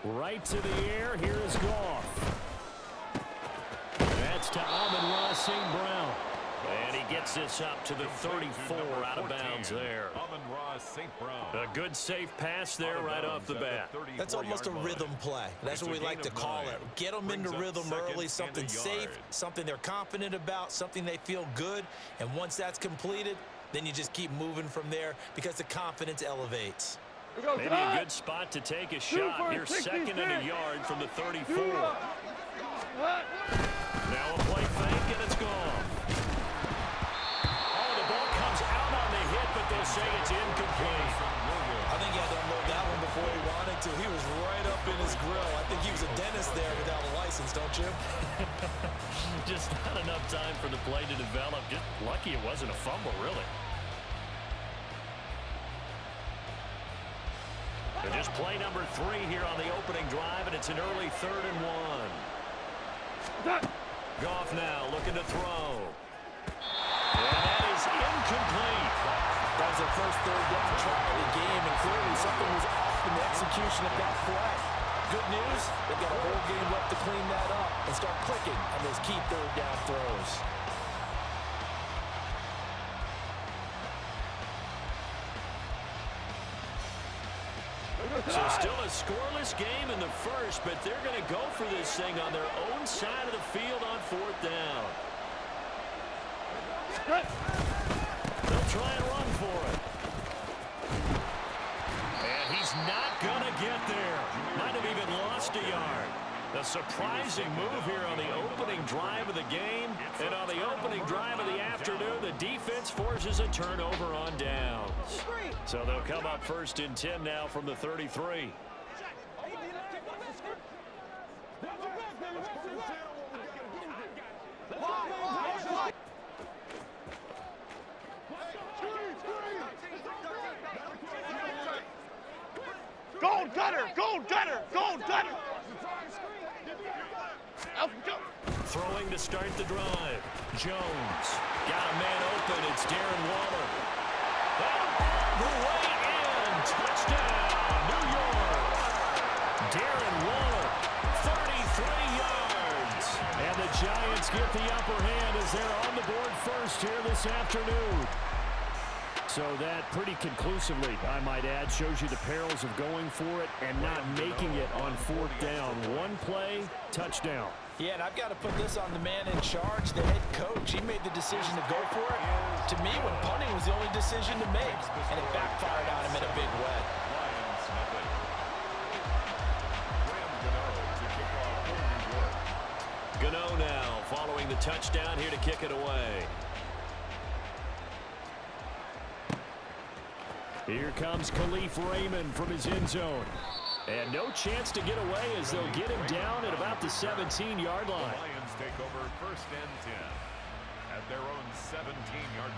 Right to the air. Here is Goff. That's to Amon-Ra St. Brown. And he gets this up to the 34 out of bounds there. A good safe pass there right off the bat. That's almost a rhythm play. That's what we like to call it. Get them into rhythm early, something safe, something they're confident about, something they feel good. And once that's completed, then you just keep moving from there because the confidence elevates. Maybe a good spot to take a shot. Here, second and a yard from the 34. Now a play fake, and it's gone. Oh, the ball comes out on the hit, but they'll say it's incomplete. I think he had to unload that one before he wanted to. He was right up in his grill. I think he was a dentist there without a license, don't you? Just not enough time for the play to develop. Just lucky it wasn't a fumble, really. So just play number 3 here on the opening drive, and it's an early 3rd and 1. Goff now looking to throw. And that is incomplete. That was their first third down try of the game, and clearly something was off in the execution of that play. Good news, they've got a whole game left to clean that up and start clicking on those key third down throws. So still a scoreless game in the first, but they're going to go for this thing on their own side of the field on 4th down. They'll try and run for it. And he's not going to get there. Might have even lost a yard. A surprising move here on the opening drive of the game. And on the opening drive of the afternoon, the defense forces a turnover on downs. So they'll come up 1st and 10 now from the 33. Go, Gunner! Go, Gunner! Go, Gunner! Throwing to start the drive. Jones got a man open. It's Darren Waller. And all the way in. Touchdown, New York. Darren Waller, 33 yards. And the Giants get the upper hand as they're on the board first here this afternoon. So that pretty conclusively, I might add, shows you the perils of going for it and not making it on 4th down. One play, touchdown. Yeah, and I've got to put this on the man in charge, the head coach. He made the decision to go for it. To me, when punting was the only decision to make, and it backfired on him in a big way. Gano now following the touchdown here to kick it away. Here comes Khalif Raymond from his end zone. And no chance to get away as they'll get him down at about the 17-yard line. The Lions take over 1st and 10 at their own 17-yard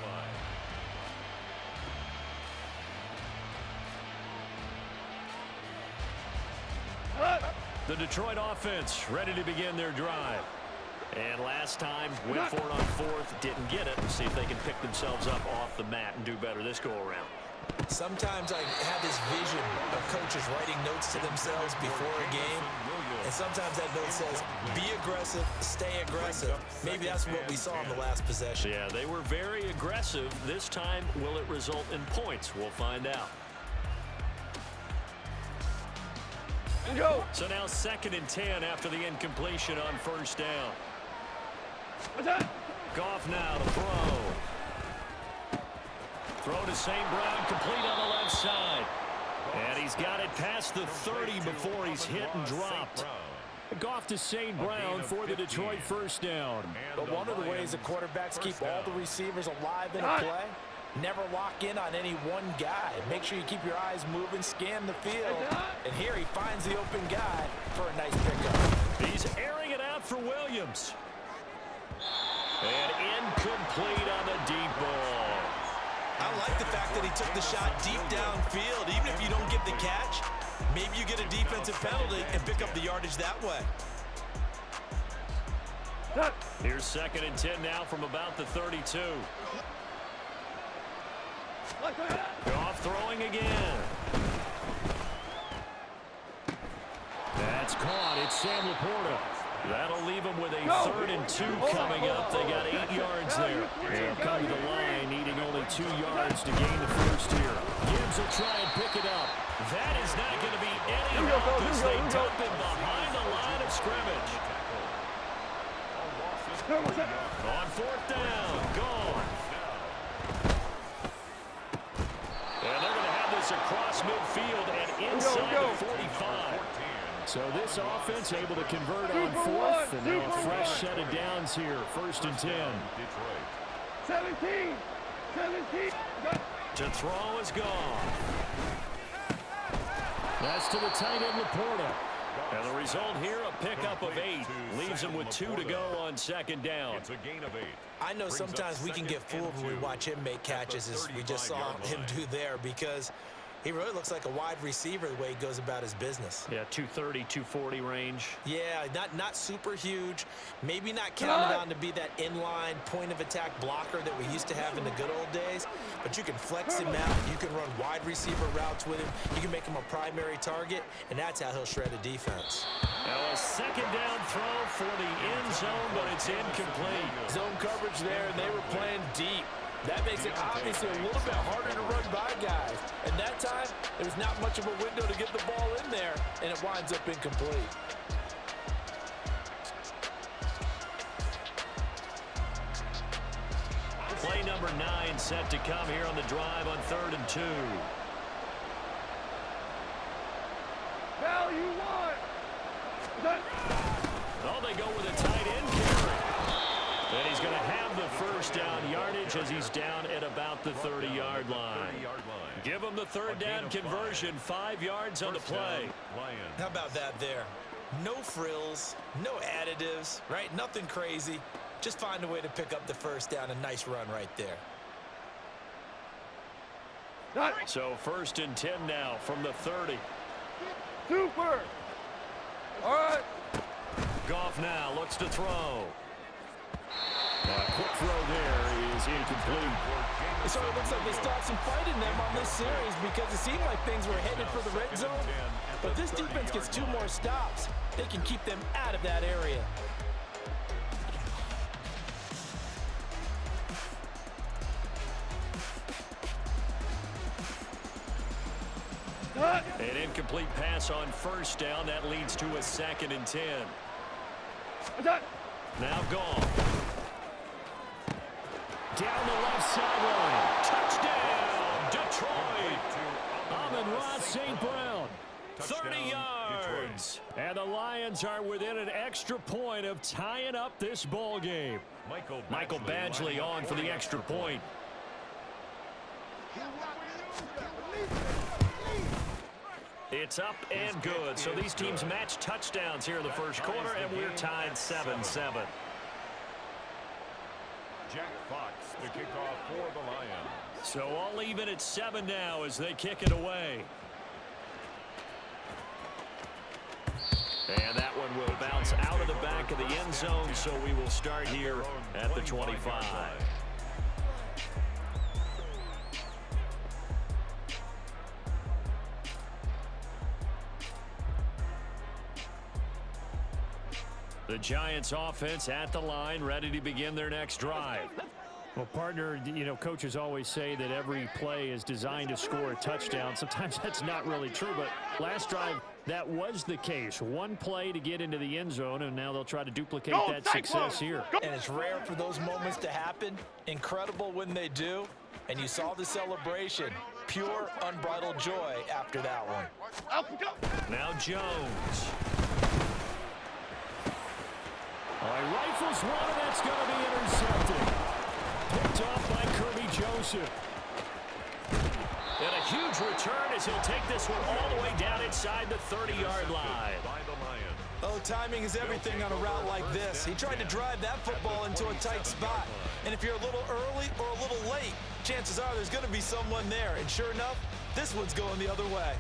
line. The Detroit offense ready to begin their drive. And last time, went for it on 4th, didn't get it. See if they can pick themselves up off the mat and do better this go-around. Sometimes I have this vision of coaches writing notes to themselves before a game, and sometimes that note says, be aggressive, stay aggressive. Maybe that's what we saw in the last possession. Yeah, they were very aggressive. This time, will it result in points? We'll find out. Go. So now 2nd and 10 after the incompletion on 1st down. Goff now to throw. Throw to St. Brown, complete on the left side. And he's got it past the 30 before he's hit and dropped. Goff to St. Brown for the Detroit 1st down. But one of the ways the quarterbacks keep all the receivers alive in a play, never lock in on any one guy. Make sure you keep your eyes moving, scan the field. And here he finds the open guy for a nice pickup. He's airing it out for Williams. And incomplete on the deep ball. I like the fact that he took the shot deep downfield. Even if you don't get the catch, maybe you get a defensive penalty and pick up the yardage that way. Here's 2nd and 10 now from about the 32. Goff throwing again. That's caught. It's Sam Laporta. That'll leave them with a 3rd and 2 coming up. They got 8 yards there. They'll come to the line, needing only 2 yards to gain the first here. Gibbs will try and pick it up. That is not going to be any help as they dump it behind the line of scrimmage. On 4th down, gone. And they're going to have this across midfield and inside the 45. So this offense able to convert on 4th, and now a fresh set of downs here. 1st and 10. 17. To throw is gone. That's to the tight end, Laporta. And the result here, a pickup of 8. Leaves him with 2 to go on 2nd down. It's a gain of 8. I know sometimes we can get fooled when we watch him make catches, as we just saw him do there, because he really looks like a wide receiver the way he goes about his business. Yeah, 230, 240 range. Yeah, not super huge. Maybe not counted on to be that inline point-of-attack blocker that we used to have in the good old days. But you can flex him out. You can run wide receiver routes with him. You can make him a primary target, and that's how he'll shred a defense. Now a 2nd down throw for the end zone, but it's incomplete. Zone coverage there, and they were playing deep. That makes it obviously a little bit harder to run by guys. And that time, there was not much of a window to get the ball in there, and it winds up incomplete. Play number 9 set to come here on the drive on 3rd and 2. Value 1. Oh, they go with a tight end carry. And he's going to have the 1st down yardage as he's down at about the 30-yard line. Give him the 3rd down conversion, 5 yards on the play. How about that there? No frills, no additives, right? Nothing crazy. Just find a way to pick up the 1st down. A nice run right there. So 1st and 10 now from the 30. Super. All right. Goff now looks to throw. Quick throw there is incomplete. So it looks like they stopped some fight in them on this series because it seemed like things were headed for the red zone. But this defense gets 2 more stops. They can keep them out of that area. An incomplete pass on 1st down. That leads to a 2nd and 10. Now gone. Down the left sideline. Touchdown, Detroit. Amon-Ra St. Brown. 30 yards. And the Lions are within an extra point of tying up this ball game. Michael Badgley on for the extra point. It's up and good. So these teams match touchdowns here in the 1st quarter, and we're tied 7-7. Jack Fox to kick off for the Lions. So all even at 7 now as they kick it away. And that one will bounce out of the back of the end zone, so we will start here at the 25. The Giants offense at the line, ready to begin their next drive. Well, partner, you know, coaches always say that every play is designed to score a touchdown. Sometimes that's not really true, but last drive, that was the case. 1 play to get into the end zone, and now they'll try to duplicate that success here. And it's rare for those moments to happen. Incredible when they do. And you saw the celebration. Pure, unbridled joy after that one. Now Jones. All right, rifles one, and that's going to be intercepted. Picked off by Kirby Joseph. And a huge return as he'll take this one all the way down inside the 30-yard line. Oh, timing is everything on a route like this. He tried to drive that football into a tight spot. And if you're a little early or a little late, chances are there's going to be someone there. And sure enough, this one's going the other way.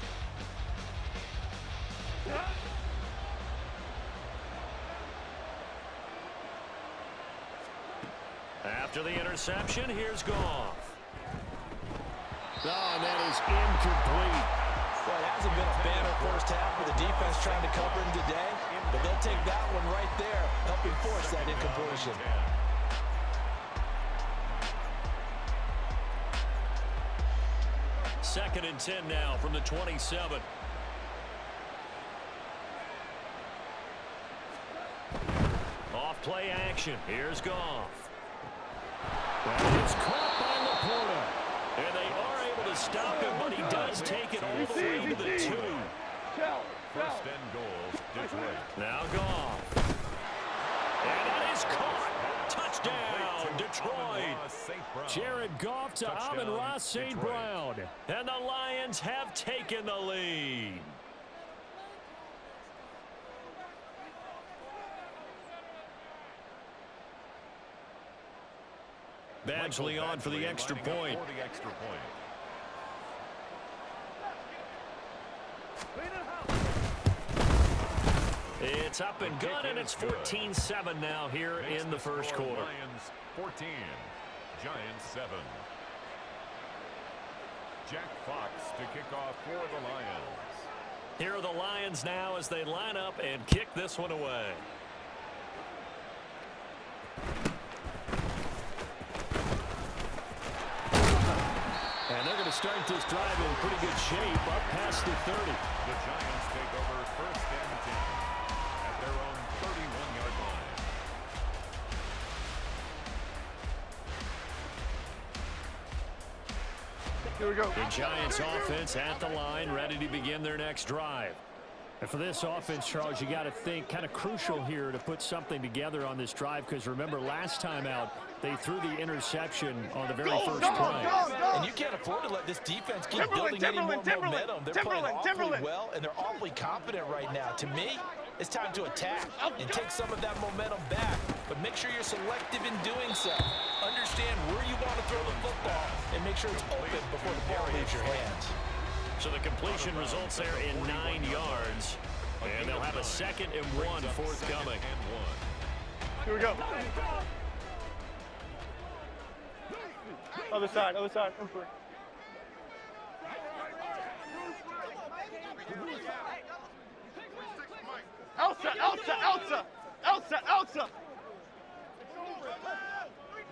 After the interception, here's Goff. Oh, and that is incomplete. Well, it hasn't been a banner 1st half for the defense trying to cover him today, but they'll take that one right there, helping force that incompletion. Second and 10 now from the 27. Off play action. Here's Goff. And it's caught by Laporta. And they are able to stop him, but he does take it all the way to the 2. First and goal, Detroit. Now Goff. And that is caught. Touchdown, Detroit. Jared Goff to Amon-Ra St. Brown. And the Lions have taken the lead. Badgley on for the extra point. It's up and good, and it's 14-7 now here in the first quarter. Lions 14, Giants 7. Jack Fox to kick off for the Lions. Here are the Lions now as they line up and kick this one away. And they're going to start this drive in pretty good shape up past the 30. The Giants take over first and 10 at their own 31-yard line. Here we go. The Giants offense at the line, ready to begin their next drive. And for this offense, Charles, you got to think kind of crucial here to put something together on this drive, because remember last time out they threw the interception on the very first play. And you can't afford to let this defense keep building any more momentum. They're playing awfully well, and they're awfully confident right now. To me, it's time to attack and take some of that momentum back. But make sure you're selective in doing so. Understand where you want to throw the football and make sure it's open before the ball leaves your hands. So the completion results there in 9 yards. And they'll have a 2nd and 1 forthcoming. Here we go. Other side, other side. Elsa.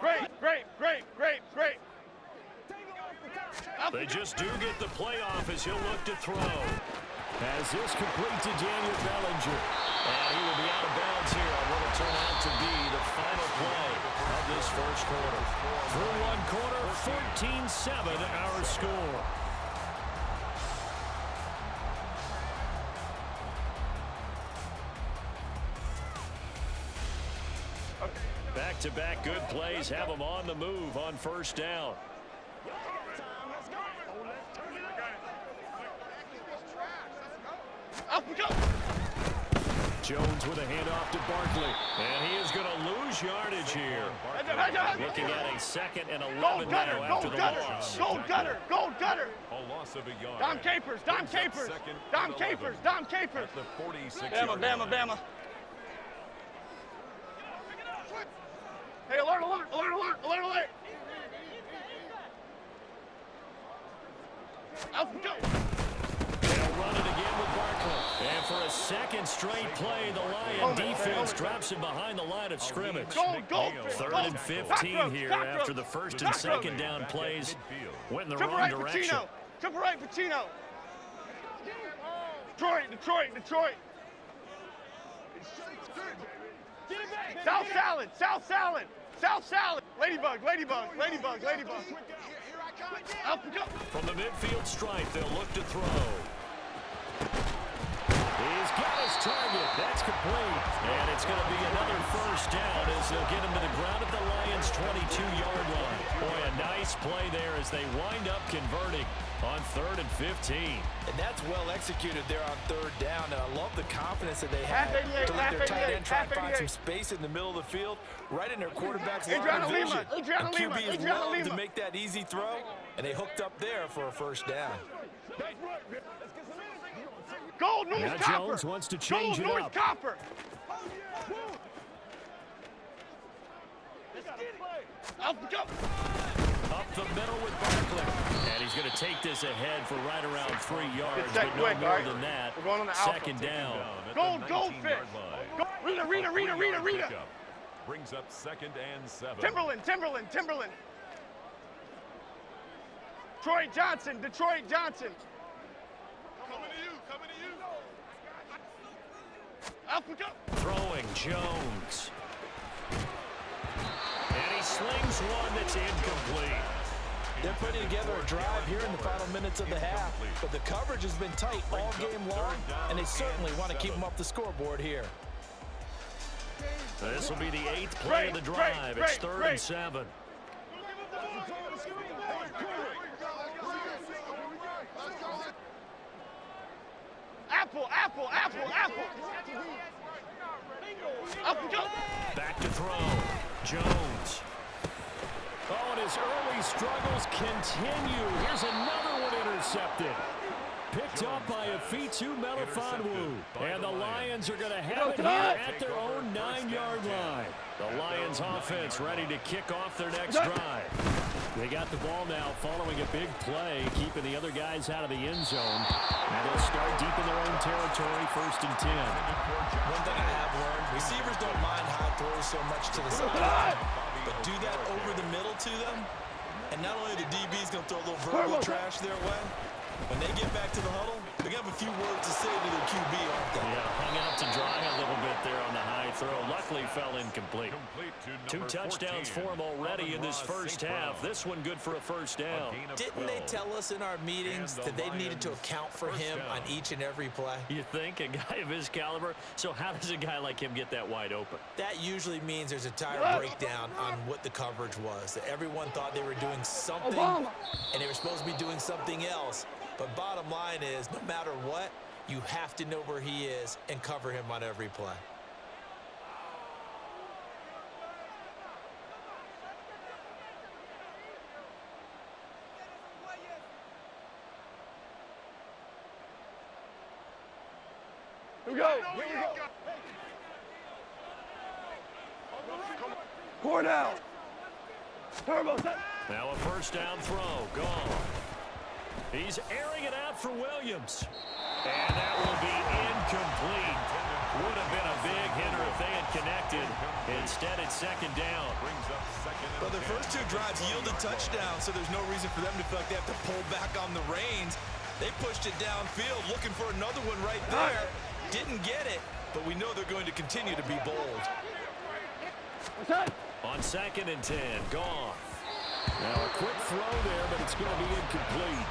Great. They just do get the playoff as he'll look to throw. As this complete to Daniel Bellinger. And he will be out of bounds here on what will turn out to be the final play of this first quarter. Through one quarter, 14-7 our score. Back-to-back good plays have them on the move on first down. Jones with a handoff to Barkley. And he is going to lose yardage here. Looking at a 2nd and 11 now after the loss. Gold gutter. A loss of a yard. Dom Capers. At the 46-yard line. Bama. Hey, alert. They'll run it again with Barkley. And for a 2nd straight play, the Lion defense drops him behind the line of scrimmage. Go. 3rd and 15 here after the 1st and 2nd down plays went in the wrong direction. Triple right, Pacino. Detroit. South salad. Ladybug. From the midfield stripe, they'll look to throw. He's got his target. That's complete. And it's going to be another first down as they'll get him to the ground at the Lions' 22-yard line. Boy, a nice play there as they wind up converting on 3rd and 15. And that's well executed there on 3rd down. And I love the confidence that they have to let their tight end try and find some space in the middle of the field, right in their quarterback's line of vision. And QBs love to make that easy throw, and they hooked up there for a first down. Gold News now Copper. Jones wants to change Gold it News up. Copper. Up the middle with Barkley. And he's going to take this ahead for right around 3 yards. Get set But no quick, more all right? than that. We're going on the alpha. Second down. Goldfish. Go, Rita. Brings up 2nd and 7. Timberland. Detroit Johnson. Coming to you. Alpha, go. Throwing Jones. And he slings one that's incomplete. They're putting together a drive here in the final minutes of the half, but the coverage has been tight all game long, and they certainly want to keep them off the scoreboard here. This will be the 8th play of the drive. It's 3rd and 7. Apple. Go. Back to throw. Jones. Oh, and his early struggles continue. Here's another one intercepted. Picked up by Afitu Melifonwu. And the Lions are going to have it here at their own 9-yard line. The Lions offense ready to kick off their next drive. They got the ball now following a big play, keeping the other guys out of the end zone. And they'll start deep in their own territory, 1st and 10. One thing I have learned, receivers don't mind high throws so much to the sideline, but do that over the middle to them, and not only the DB's going to throw a little verbal trash their way, when they get back to the huddle, they're going to have a few words to say to their QB, aren't they? Yeah, hung out to dry a little bit there on the high throw. Luckily fell incomplete. 2 touchdowns for him already in this first half. This one good for a 1st down. Didn't they tell us in our meetings that they needed to account for him on each and every play? You think? A guy of his caliber? So how does a guy like him get that wide open? That usually means there's a tire breakdown on what the coverage was. That everyone thought they were doing something, and they were supposed to be doing something else. But bottom line is, no matter what, you have to know where he is and cover him on every play. Here we go. Core down. Turbo set. Now a 1st down throw. Gone. He's airing it out for Williams. And that will be incomplete. Would have been a big hitter if they had connected. Instead, it's 2nd down. Well, their first 2 drives yielded touchdowns, so there's no reason for them to feel like they have to pull back on the reins. They pushed it downfield, looking for another one right there. Didn't get it, but we know they're going to continue to be bold. On 2nd and 10, gone. Now a quick throw there, but it's going to be incomplete.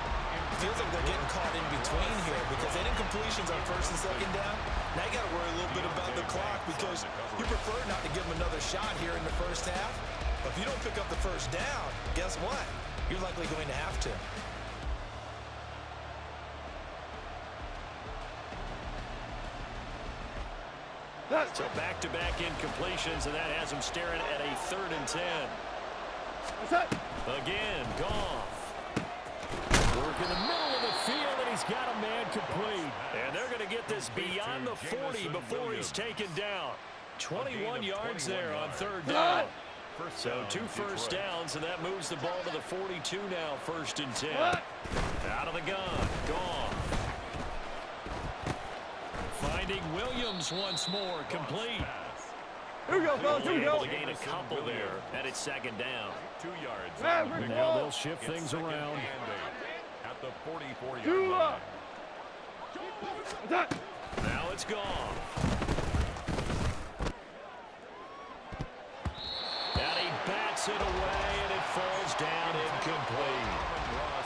Feels like they're getting caught in between here because they had incompletions on 1st and 2nd down. Now you got to worry a little bit about the clock because you prefer not to give them another shot here in the first half. But if you don't pick up the 1st down, guess what? You're likely going to have to. So back-to-back incompletions, and that has him staring at a 3rd and 10. Again, Goff. Work in the middle of the field, and he's got a man complete. And they're going to get this beyond the 40 before he's taken down. 21 yards there on 3rd down. So 2 1st downs, and that moves the ball to the 42 now, 1st and 10. Out of the gun, Goff. Finding Williams once more, complete. Here we go, fellas. Here we go. Able to gain a couple there, and it's 2nd down. 2 yards. Now they'll shift things around. At the 44-yard line. Now it's gone. And he bats it away, and it falls down incomplete.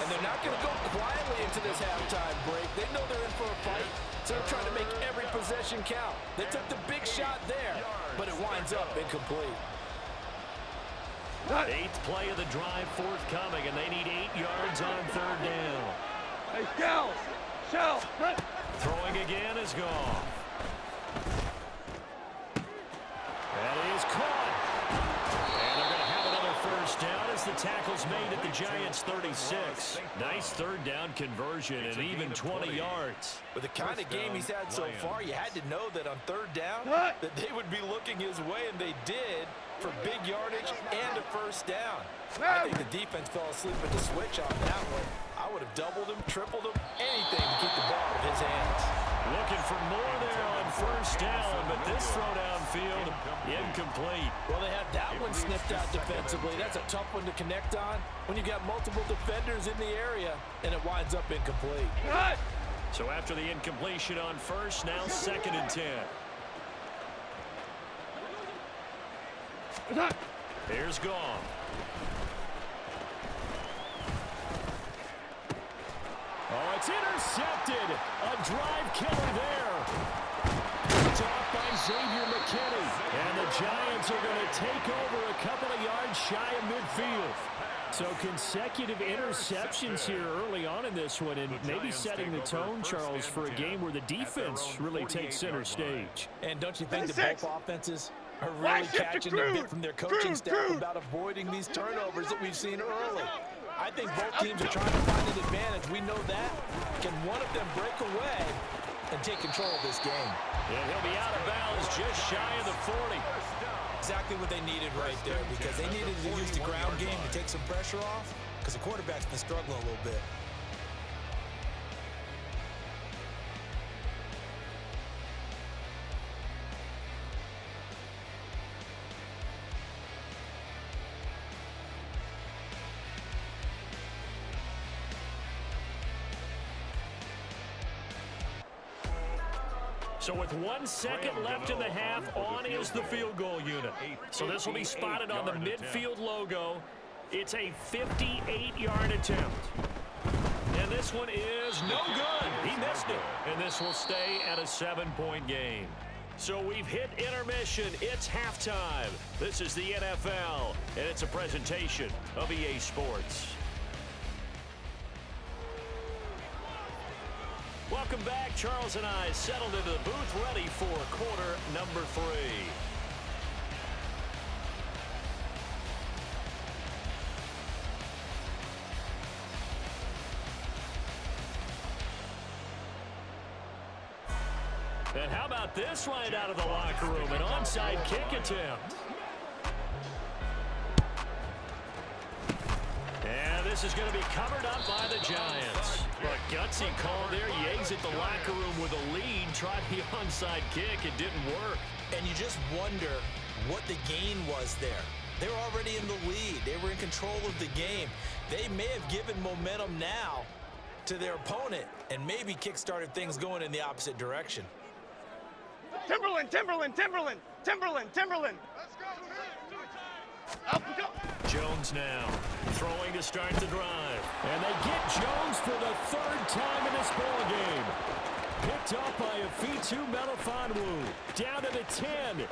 And they're not going to go quietly into this halftime break. They know they're in for a fight, so they're trying to make every possession count. They took the big shot there, but it winds up incomplete. 8th play of the drive forthcoming, and they need 8 yards on 3rd down. Hey, Shell. Throwing again is gone. And he is caught. And they're going to have another 1st down as the tackles made at the Giants' 36. Nice third down conversion and even 20 yards. With the kind of game he's had so far, you had to know that on third down that they would be looking his way, and they did, for big yardage and a first down. I think the defense fell asleep at the switch on that one. I would have doubled him, tripled him, anything to keep the ball out of his hands. Looking for more there on first down, but this throw downfield, incomplete. Well, they had that one sniffed out defensively. That's a tough one to connect on when you've got multiple defenders in the area, and it winds up incomplete. So after the incompletion on first, now 2nd and 10. Here's Gong. Oh, it's intercepted. A drive killer there. It's off by Xavier McKinney. And the Giants are going to take over a couple of yards shy of midfield. So consecutive interceptions here early on in this one, and maybe setting the tone, Charles, for a game where the defense really takes center stage. And don't you think that both offenses are really catching a bit from their coaching staff about avoiding these turnovers that we've seen early? I think both teams are trying to find an advantage. We know that. Can one of them break away and take control of this game? And he'll be out of bounds just shy of the 40. Exactly what they needed right there, because they needed to use the ground game to take some pressure off, because the quarterback's been struggling a little bit. So with 1 second left in the half, on is the field goal unit. So this will be spotted on the midfield logo. It's a 58-yard attempt. And this one is no good. He missed it. And this will stay at a 7-point game. So we've hit intermission. It's halftime. This is the NFL, and it's a presentation of EA Sports. Welcome back. Charles and I settled into the booth, ready for quarter number 3. And how about this right out of the locker room? An onside kick attempt. And this is going to be covered up by the Giants. Well, a gutsy call there. He exits the locker room with a lead. Tried the onside kick. It didn't work. And you just wonder what the gain was there. They were already in the lead. They were in control of the game. They may have given momentum now to their opponent and maybe kick-started things going in the opposite direction. Timberland, Timberland, Timberland, Timberland, Timberland. Let's go. Up we go. Jones now throwing to start the drive. And they get Jones for the 3rd time in this ball game. Picked up by a Fitu Melifonwu. Down to the 10.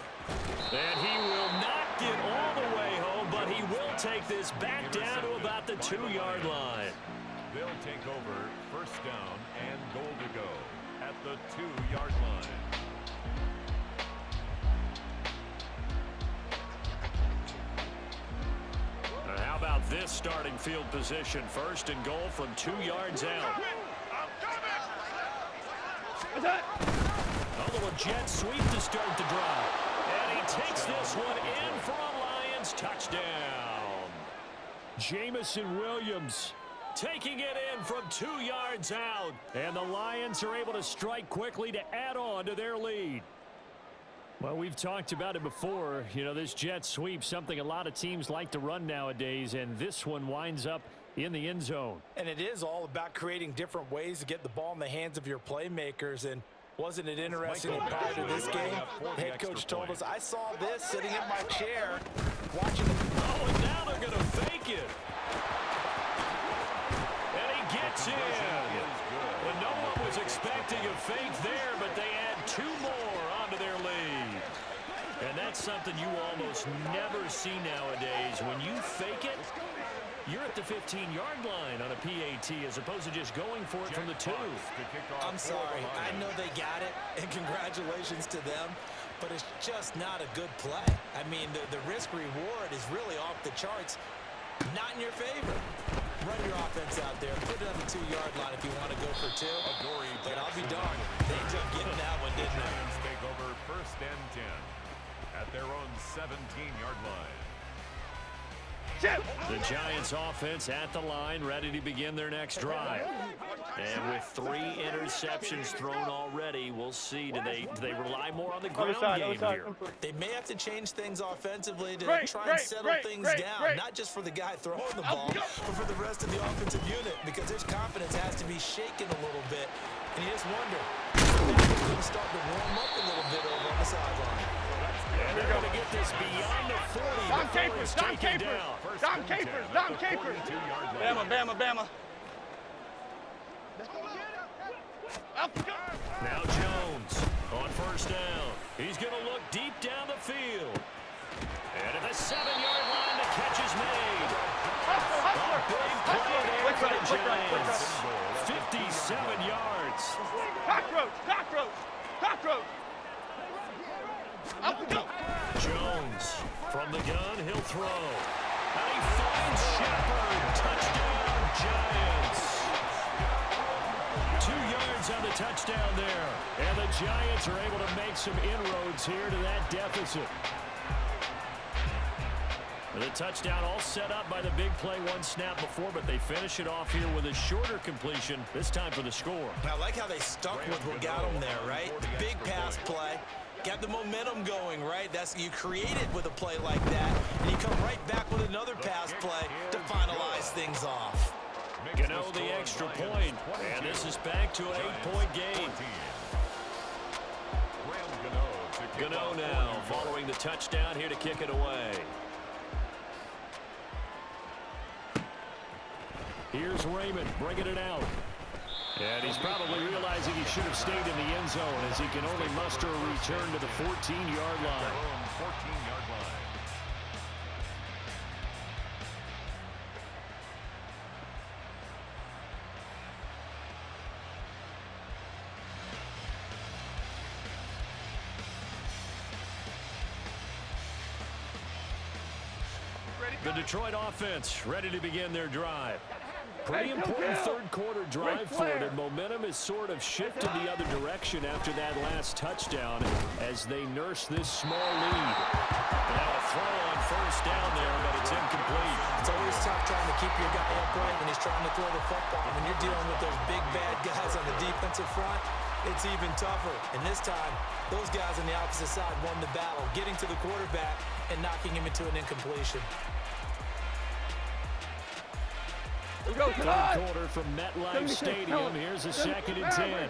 And he will not get all the way home, but he will take this back down to about the 2-yard line. They'll take over first down and goal to go at the 2-yard line. How about this starting field position? 1st and goal from 2 yards out. A little jet sweep to start the drive. And he takes this one in for a Lions touchdown. Jamison Williams taking it in from 2 yards out. And the Lions are able to strike quickly to add on to their lead. Well, we've talked about it before. You know, this jet sweep, something a lot of teams like to run nowadays, and this one winds up in the end zone. And it is all about creating different ways to get the ball in the hands of your playmakers. And wasn't it interesting that prior to this game, the head coach told us, I saw this sitting in my chair watching the... Oh, and now they're going to fake it. And he gets in. Well, no one was expecting a fake there, but they add 2 more onto their lead. And that's something you almost never see nowadays. When you fake it, you're at the 15-yard line on a PAT as opposed to just going for it from the 2. I'm sorry. I know they got it, and congratulations to them, but it's just not a good play. I mean, the risk-reward is really off the charts. not in your favor. Run your offense out there. Put it on the 2-yard line if you want to go for 2. But I'll be darned. They ended up getting that one, didn't they? Giants take over 1st and 10 at their own 17-yard line. The Giants offense at the line, ready to begin their next drive. And with 3 interceptions thrown already, we'll see. Do they rely more on the ground game here? They may have to change things offensively to try and settle things down, not just for the guy throwing the ball, but for the rest of the offensive unit, because their confidence has to be shaken a little bit. And you just wonder, they're going to start to warm up a little bit over on the sideline. And they're going to get this beyond the 40 before it's taken down. Dom Capers. Bama. Now Jones on 1st down. He's going to look deep down the field. And at the 7-yard line, the catch is made. A big play there for the Giants. 57 yards. Cockroach. Jones from the gun, he'll throw. And he finds Shepard. Touchdown, Giants. 2 yards on the touchdown there. And the Giants are able to make some inroads here to that deficit. The touchdown all set up by the big play 1 snap before, but they finish it off here with a shorter completion, this time for the score. I like how they stuck with what got them there, right? The big pass play. Got the momentum going, right? You create it with a play like that, and you come right back with another pass play to finalize things off. Gano the extra point, and this is back to an 8-point game. Gano now following the touchdown here to kick it away. Here's Raymond bringing it out. And he's probably realizing he should have stayed in the end zone as he can only muster a return to the 14-yard line. 14-yard line. The Detroit offense ready to begin their drive. Pretty important 3rd quarter drive for it, and momentum has sort of shifted the other direction after that last touchdown as they nurse this small lead. Now a throw on 1st down there, but it's incomplete. It's always tough trying to keep your guy upright when he's trying to throw the football. When you're dealing with those big, bad guys on the defensive front, it's even tougher. And this time, those guys on the opposite side won the battle, getting to the quarterback and knocking him into an incompletion. 3rd quarter from MetLife Stadium. Here's a 2nd and 10.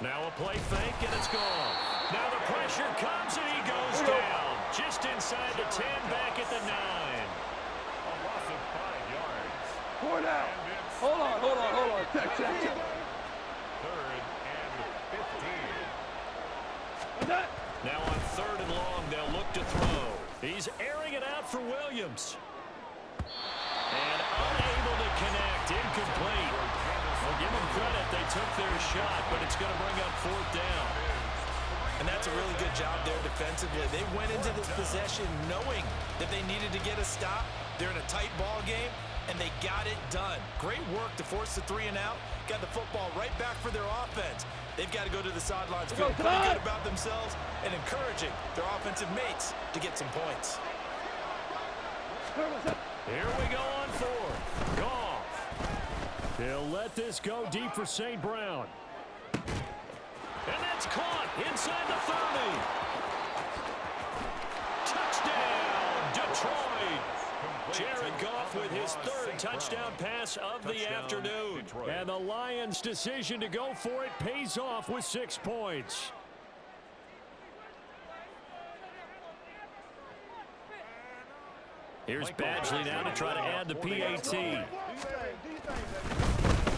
Now a play fake, and it's gone. Now the pressure comes, and he goes down. Just inside the 10, back at the 9. A loss of 5 yards. 4 down. Hold on. Check. 3rd and 15. Now on 3rd and long, they'll look to throw. He's airing it out for Williams. And unable to connect, incomplete. Well, give them credit, they took their shot, but it's going to bring up 4th down. And that's a really good job there defensively. They went into this possession knowing that they needed to get a stop. They're in a tight ball game, and they got it done. Great work to force the 3 and out. Got the football right back for their offense. They've got to go to the sidelines, feeling pretty good about themselves, and encouraging their offensive mates to get some points. Here we go on 4th. Goff. He'll let this go deep for St. Brown. And that's caught inside the 30. Touchdown, Detroit. Jared Goff with his 3rd touchdown pass of the afternoon. And the Lions' decision to go for it pays off with 6 points. Here's Badgley now to try to add the PAT.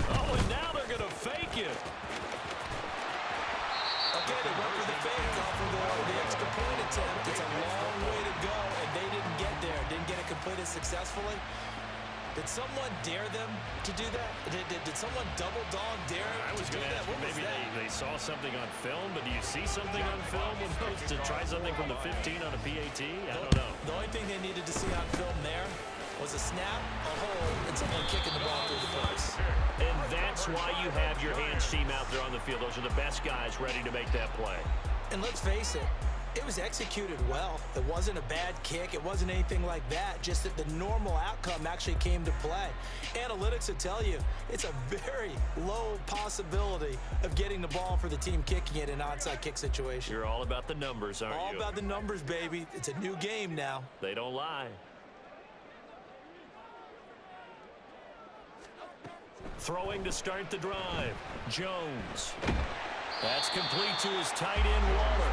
Oh, and now they're going to fake it. Okay, they went for the fake off of the extra point attempt. It's a long way to go, and they didn't get there. Didn't get it completed successfully. Did someone dare them to do that? Did someone double dog dare them to do that? What was maybe that? they saw something on film, but do you see something on film when supposed to try something from the 15 on a PAT? I don't know. The only thing they needed to see on film there was a snap, a hole, and someone kicking the ball through the post. And that's why you have your hands team out there on the field. Those are the best guys ready to make that play. And let's face it, it was executed well. It wasn't a bad kick. It wasn't anything like that. Just that the normal outcome actually came to play. Analytics will tell you it's a very low possibility of getting the ball for the team kicking it in an onside kick situation. You're all about the numbers, aren't you? All about the numbers, baby. It's a new game now. They don't lie. Throwing to start the drive. Jones. That's complete to his tight end, Waller.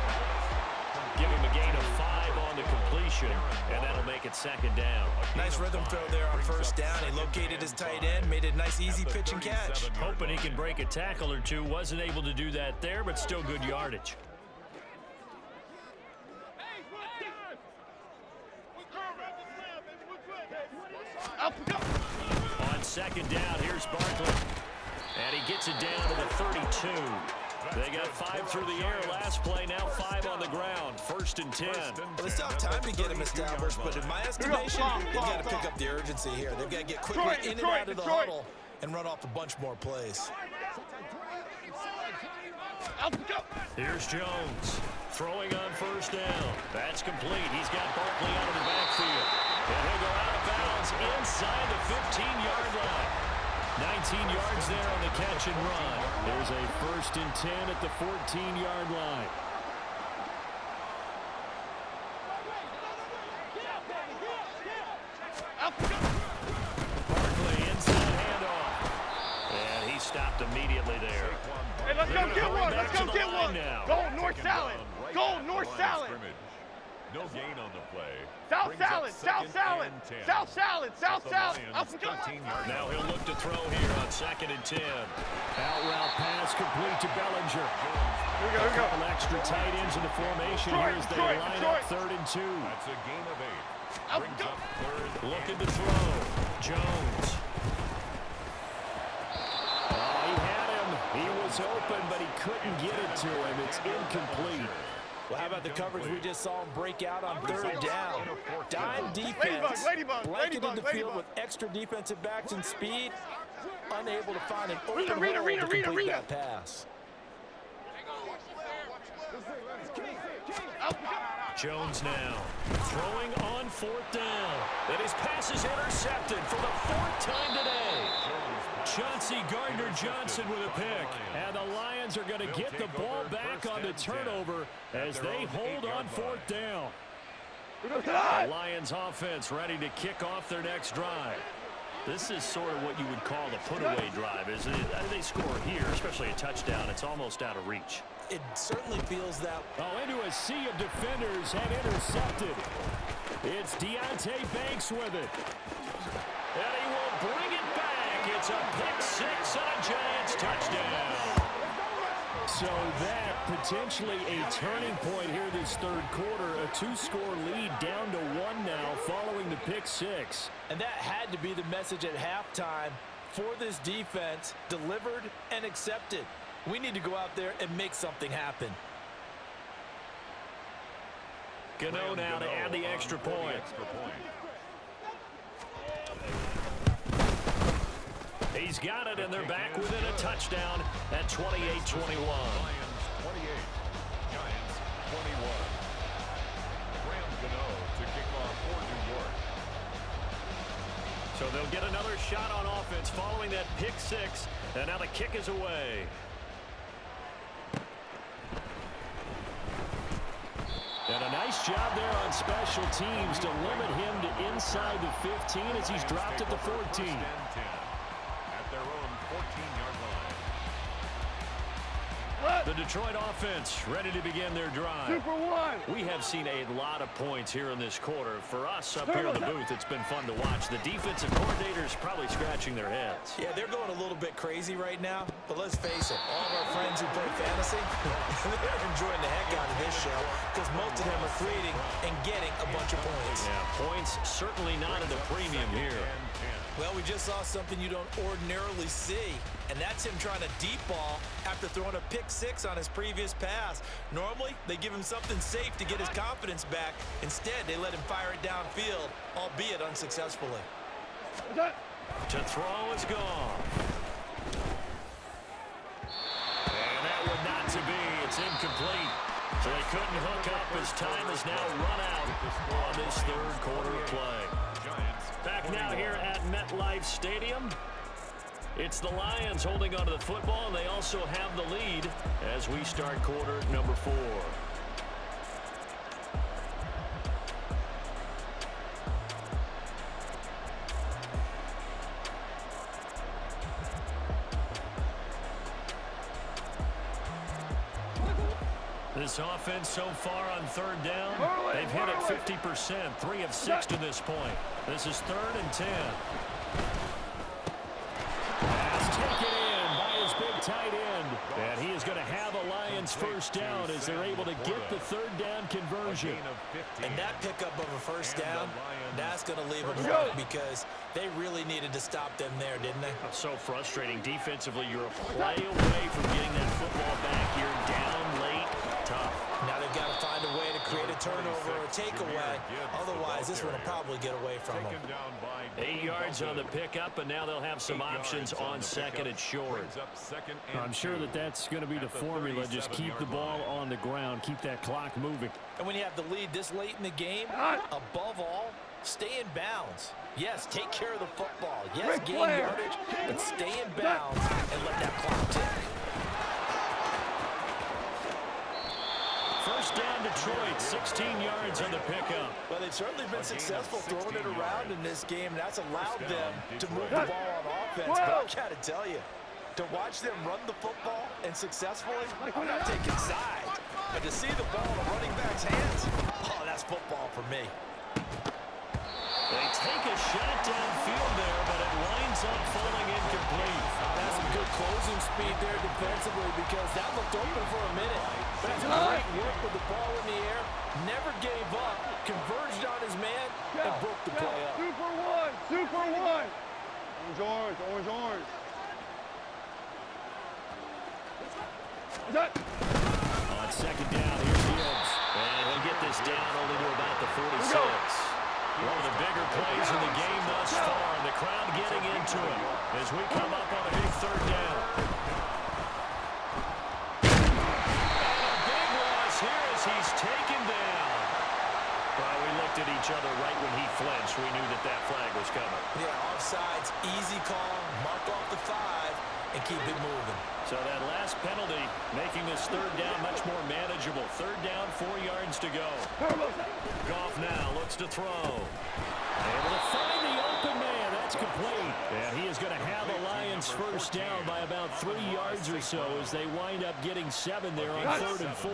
Give him a gain of 5 on the completion, and that'll make it 2nd down. Nice rhythm throw there on 1st down. He located his tight end, made it a nice, easy pitch and catch. Hoping he can break a tackle or two. Wasn't able to do that there, but still good yardage. On 2nd down, here's Barkley. And he gets it down to the 32. They got 5 through the air last play, now 5 on the ground. 1st and 10. Well, they still have time to get him established, but in my estimation, they've got to pick up the urgency here. They've got to get quickly in and out of the huddle and run off a bunch more plays. Here's Jones. Throwing on 1st down. That's complete. He's got Barkley out of the backfield. And he'll go out of bounds inside the 15-yard line. 19 yards there on the catch and run. There's a 1st and 10 at the 14-yard line. Barkley inside handoff. And he stopped immediately there. Hey, let's go get one. Let's go get one. Now. Go north salad. Go north salad. No gain on the play. South salad. South salad. South salad. South salad. Now he'll look to throw here on 2nd and 10. Out route pass complete to Bellinger. Here we go. Here we go. Couple extra tight ends in the formation here as they line up 3rd and 2. That's a gain of 8. Brings up 3rd. Looking to throw. Jones. Oh, he had him. He was open, but he couldn't get it to him. It's incomplete. Well, how about the coverage we just saw him break out on 3rd down? Dime defense, blanketed the field with extra defensive backs and speed, unable to find an open hole to complete that pass. Jones now throwing on 4th down. And his pass is intercepted for the 4th time today. Chauncey Gardner-Johnson with a pick. And the Lions are going to get the ball back on the turnover as they hold on 4th down. The Lions offense ready to kick off their next drive. This is sort of what you would call the put-away drive, isn't it? They score here, especially a touchdown. It's almost out of reach. It certainly feels that. Oh, into a sea of defenders and intercepted. It's Deonte Banks with it. And he will bring it back. It's a pick 6 and a Giants touchdown. So that potentially a turning point here this 3rd quarter. A 2-score lead down to 1 now following the pick 6. And that had to be the message at halftime for this defense, delivered and accepted. We need to go out there and make something happen. Gano now to add the extra point. He's got it, and they're back within a touchdown at 28-21. Lions 28, Giants 21. Graham Gano to kick off for New York. So they'll get another shot on offense following that pick 6, and now the kick is away. And a nice job there on special teams to limit him to inside the 15 as he's dropped at the 14. At their own 14-yard line. The Detroit offense ready to begin their drive. Super one. We have seen a lot of points here in this quarter. For us up here in the booth, it's been fun to watch. The defensive coordinators probably scratching their heads. Yeah, they're going a little bit crazy right now, but let's face it, all of our friends who play fantasy, they're enjoying the heck out of this show because most of them are creating and getting a bunch of points. Yeah, points certainly not at a premium here. Well, we just saw something you don't ordinarily see, and that's him trying to deep ball after throwing a pick six on his previous pass. Normally, they give him something safe to get his confidence back. Instead, they let him fire it downfield, albeit unsuccessfully. To throw is gone. And that one not to be. It's incomplete. So they couldn't hook up as time has now run out on this third quarter of play. Back now here at MetLife Stadium. It's the Lions holding onto the football, and they also have the lead as we start quarter number 4. This offense so far on third down, they've hit it 50%, 3 of 6 to this point. This is 3rd and 10. Pass taken in by his big tight end. And he is going to have a Lions first down as they're able to get the third down conversion. And that pickup of a first down, that's going to leave them mark because they really needed to stop them there, didn't they? So frustrating. Defensively, you're a play away from getting that football back. You're down late. Tough. Now they've got to find a way to create a turnover or a takeaway. Otherwise, this one will probably get away from them. 8 yards on the pickup, and now they'll have some options on second and short. I'm sure that that's going to be the formula. Just keep the ball on the ground. Keep that clock moving. And when you have the lead this late in the game, above all, stay in bounds. Yes, take care of the football. Yes, gain yardage, but stay in bounds and let that clock tick. First down, Detroit, 16 yards on the pickup. Well, they've certainly been successful throwing it around in this game, and that's allowed them to move the ball on offense. But I got to tell you, to watch them run the football and successfully, I'm not taking sides. But to see the ball in a running back's hands, oh, that's football for me. They take a shot downfield there, but it winds up falling incomplete. That's some good closing speed there defensively because that looked open for a minute. But that's great work with the ball in the air. Never gave up, converged on his man, and broke the play up. Super one! Super one! Orange, orange, orange, orange. On second down, here's Fields. And he'll get this down only to about the 46. One of the bigger plays in the game thus far, and the crowd getting into it as we come up on a big third down. And a big loss here as he's taken down. Well, we looked at each other right when he flinched. We knew that that flag was coming. Yeah, offsides, easy call, mark off the 5, and keep it moving. So that last penalty making this third down much more manageable. Third down, 4 yards to go. Goff now looks to throw. Able to find the open man. That's complete. And he is going to have a Lions first down by about 3 yards or so as they wind up getting 7 there on 3rd and 4.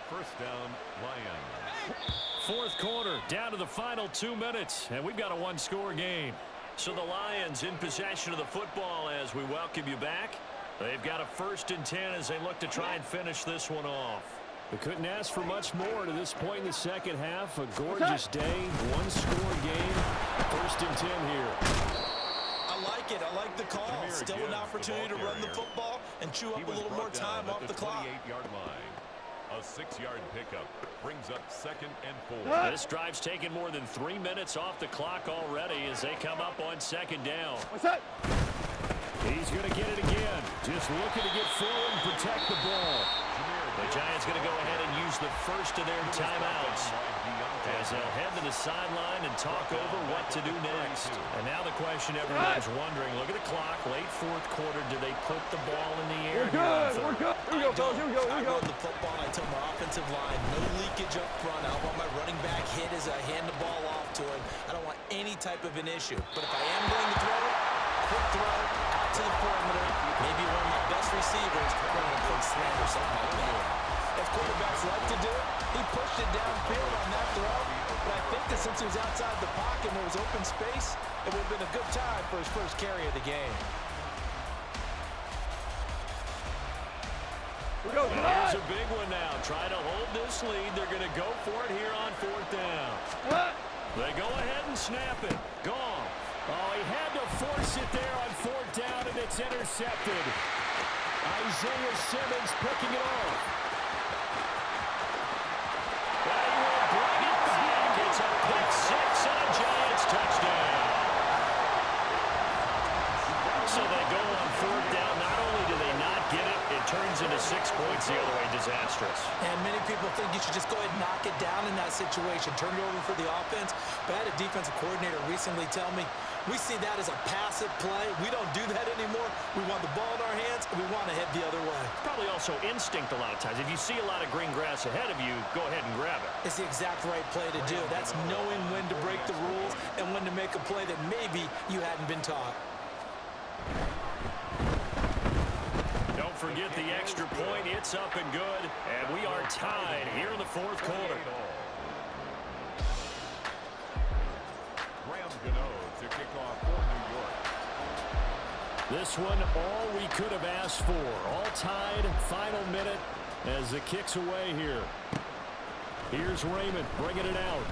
First down, Lions. Fourth quarter, down to the final 2 minutes, and we've got a one-score game. So the Lions in possession of the football as we welcome you back. They've got a 1st and 10 as they look to try and finish this one off. We couldn't ask for much more to this point in the second half. A gorgeous day, one-score game. 1st and 10 here. I like it. I like the call. Still an opportunity to run the football and chew up a little more time off the clock. 28-yard line. A 6-yard pickup brings up 2nd and 4. This drive's taken more than 3 minutes off the clock already as they come up on 2nd down. What's that? He's going to get it again. Just looking to get forward and protect the ball. The Giants going to go ahead and use the first of their timeouts as they'll head to the sideline and talk over what to do next. And now the question everyone's wondering, look at the clock, late 4th quarter, do they put the ball in the air? We're good. We're good. Here we go, fellas. Here we go. Here we go. I run the football. I tell my offensive line, no leakage up front. I don't want my running back hit as I hand the ball off to him. I don't want any type of an issue. But if I am going to throw it, quick throw, out to the perimeter, maybe one of my best receivers running a quick slant or something like that. As quarterbacks like to do, he pushed it downfield on that throw. But I think that since he was outside the pocket and there was open space, it would have been a good time for his first carry of the game. Here's a big one now. Trying to hold this lead. They're going to go for it here on 4th down. They go ahead and snap it. Goff. Oh, he had to force it there on fourth down, and it's intercepted. Isaiah Simmons picking it off. Well, he will bring it back. It's a pick six and a Giants touchdown. So they go on fourth down. Not only do they not get it, it turns into 6 points the other way. Disastrous. And many people think you should just go ahead and knock it down in that situation. Turn it over for the offense. But I had a defensive coordinator recently tell me, we see that as a passive play. We don't do that anymore. We want the ball in our hands, and we want to head the other way. Probably also instinct a lot of times. If you see a lot of green grass ahead of you, go ahead and grab it. It's the exact right play to do. That's knowing when to break the rules and when to make a play that maybe you hadn't been taught. Don't forget the extra point. It's up and good. And we are tied here in the fourth quarter. To kick off for New York. This one, all we could have asked for. All tied, final minute as the kick's away here. Here's Raymond bringing it out.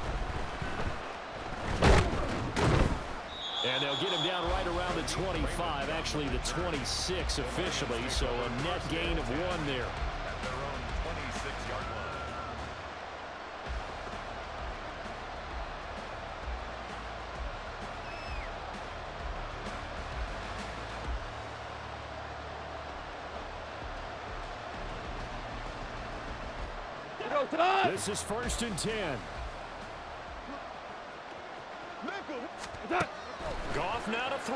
And they'll get him down right around the 25, actually the 26 officially, so a net gain of 1 there. At their own 26-yard line. This is 1st and 10. Goff now to throw.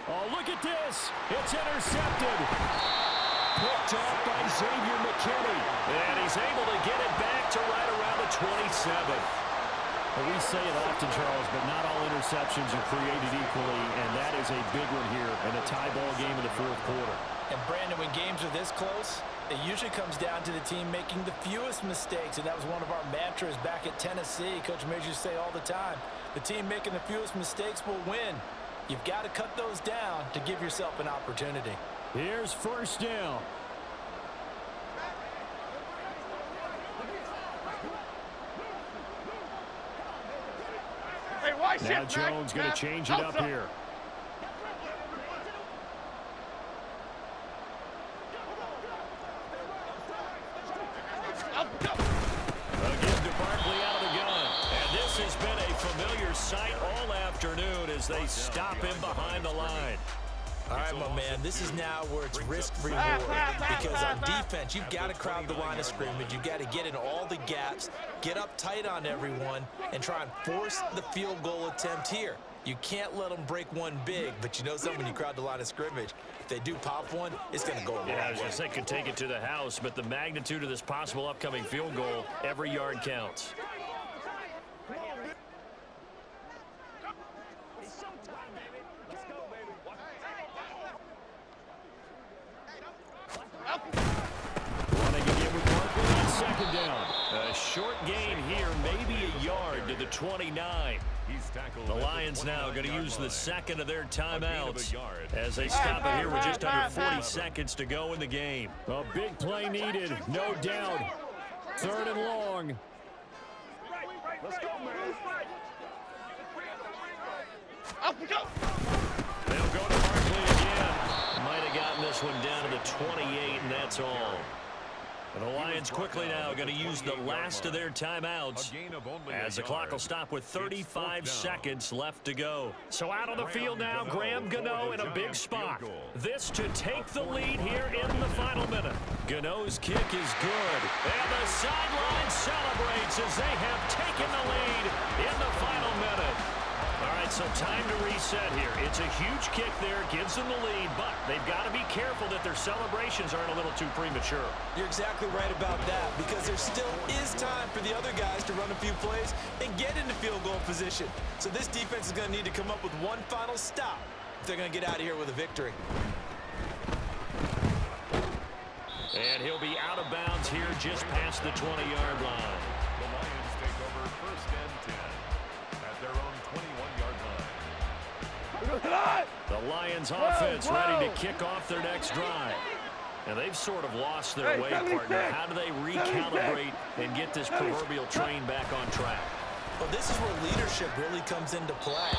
Oh, look at this. It's intercepted. Picked off by Xavier McKinney. And he's able to get it back to right around the 27. Well, we say it often, Charles, but not all interceptions are created equally, and that is a big one here in a tie ball game in the fourth quarter. And, Brandon, when games are this close, it usually comes down to the team making the fewest mistakes, and that was one of our mantras back at Tennessee. Coach Major used to say all the time, the team making the fewest mistakes will win. You've got to cut those down to give yourself an opportunity. Here's 1st down. Now Jones going to change it up here. Again to Barkley out of the gun. And this has been a familiar sight all afternoon as they stop him behind the line. All right, my man, this is now where it's risk-reward, because on defense, you've got to crowd the line of scrimmage. You've got to get in all the gaps, get up tight on everyone, and try and force the field goal attempt here. You can't let them break one big, but you know something, when you crowd the line of scrimmage, if they do pop one, it's going to go a long way. I was going to say could take it to the house, but the magnitude of this possible upcoming field goal, every yard counts. Running again with Barkley on 2nd down. A short gain here, maybe a yard to the 29. The Lions now going to use the second of their timeouts as they stop it here with just under 40 seconds to go in the game. A big play needed, no doubt. 3rd and long. Let's go, man. They'll go to Barkley again. Might have gotten this one down to the 28, and that's all. And the Lions quickly now going to use the last of their timeouts as the clock will stop with 35 seconds left to go. So out on the field now, Graham Gano in a big spot. This to take the lead here in the final minute. Gano's kick is good. And the sideline celebrates as they have taken the lead in the final minute. All right, so time to reset here. It's a huge kick there, gives them the lead, but they've got to be careful that their celebrations aren't a little too premature. You're exactly right about that, because there still is time for the other guys to run a few plays and get into field goal position. So this defense is going to need to come up with one final stop if they're going to get out of here with a victory. And he'll be out of bounds here just past the 20-yard line. The Lions take over 1st and 10 at their own 21-yard line. The Lions offense ready to kick off their next drive. And they've sort of lost their way, partner. How do they recalibrate and get this proverbial train back on track? Well, this is where leadership really comes into play.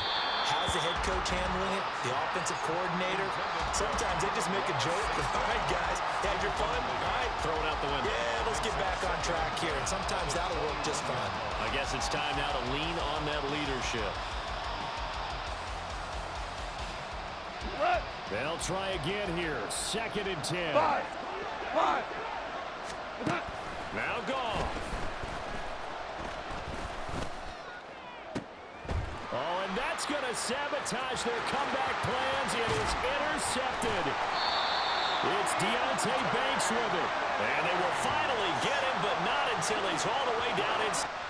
How's the head coach handling it? The offensive coordinator? Sometimes they just make a joke. All right, guys, had your fun? All right. Throw it out the window. Yeah, let's get back on track here. And sometimes that'll work just fine. I guess it's time now to lean on that leadership. They'll try again here. 2nd and 10. Five. Now gone. Oh, and that's going to sabotage their comeback plans. It is intercepted. It's Deonte Banks with it. And they will finally get him, but not until he's all the way down inside.